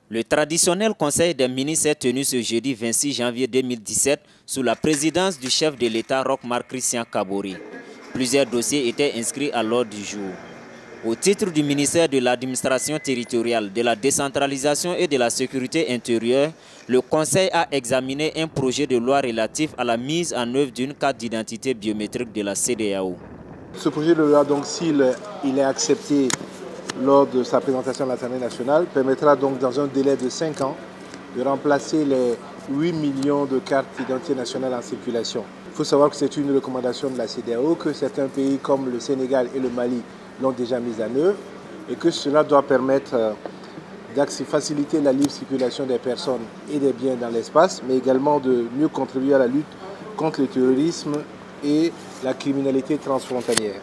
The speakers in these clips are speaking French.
Le traditionnel conseil des ministres est tenu ce jeudi 26 janvier 2017 sous la présidence du chef de l'État Roch-Marc Christian Kabore. Plusieurs dossiers étaient inscrits à l'ordre du jour. Au titre du ministère de l'administration territoriale, de la décentralisation et de la sécurité intérieure, le Conseil a examiné un projet de loi relatif à la mise en œuvre d'une carte d'identité biométrique de la CEDEAO. Ce projet de loi, donc, s'il est accepté lors de sa présentation à l'Assemblée nationale, permettra donc dans un délai de 5 ans de remplacer les 8 millions de cartes d'identité nationale en circulation. Il faut savoir que c'est une recommandation de la CEDEAO, que certains pays comme le Sénégal et le Mali l'ont déjà mise en œuvre et que cela doit permettre de faciliter la libre circulation des personnes et des biens dans l'espace, mais également de mieux contribuer à la lutte contre le terrorisme et la criminalité transfrontalière.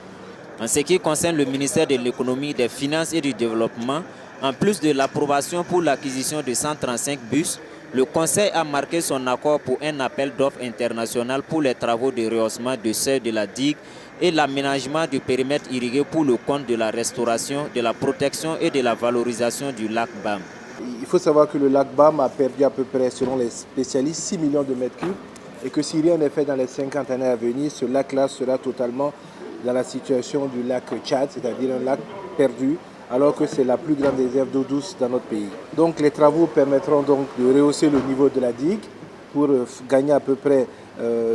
En ce qui concerne le ministère de l'économie, des finances et du développement, en plus de l'approbation pour l'acquisition de 135 bus, le Conseil a marqué son accord pour un appel d'offres international pour les travaux de rehaussement de seuil de la digue et l'aménagement du périmètre irrigué pour le compte de la restauration, de la protection et de la valorisation du lac BAM. Il faut savoir que le lac BAM a perdu à peu près, selon les spécialistes, 6 millions de mètres cubes et que si rien n'est fait dans les 50 années à venir, ce lac-là sera totalement dans la situation du lac Tchad, c'est-à-dire un lac perdu, alors que c'est la plus grande réserve d'eau douce dans notre pays. Donc les travaux permettront donc de rehausser le niveau de la digue pour gagner à peu près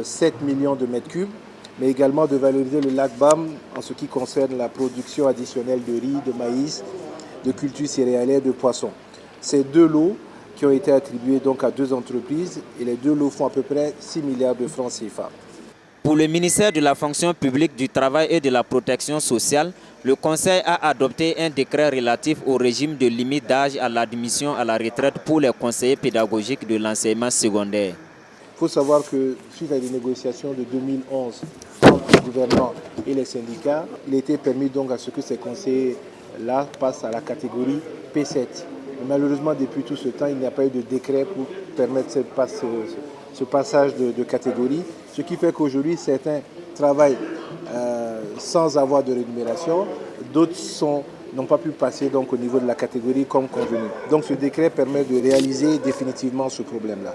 7 millions de mètres cubes, mais également de valoriser le lac BAM en ce qui concerne la production additionnelle de riz, de maïs, de cultures céréalières, de poissons. Ces deux lots qui ont été attribués donc à 2 entreprises et les 2 lots font à peu près 6 milliards de francs CFA. Pour le ministère de la fonction publique, du travail et de la protection sociale, le Conseil a adopté un décret relatif au régime de limite d'âge à l'admission à la retraite pour les conseillers pédagogiques de l'enseignement secondaire. Il faut savoir que suite à des négociations de 2011 entre le gouvernement et les syndicats, il était permis donc à ce que ces conseillers-là passent à la catégorie P7. Mais malheureusement, depuis tout ce temps, il n'y a pas eu de décret pour permettre ce passage de catégorie, ce qui fait qu'aujourd'hui, certains travaillent sans avoir de rémunération, d'autres n'ont pas pu passer donc, au niveau de la catégorie comme convenu. Donc ce décret permet de réaliser définitivement ce problème-là.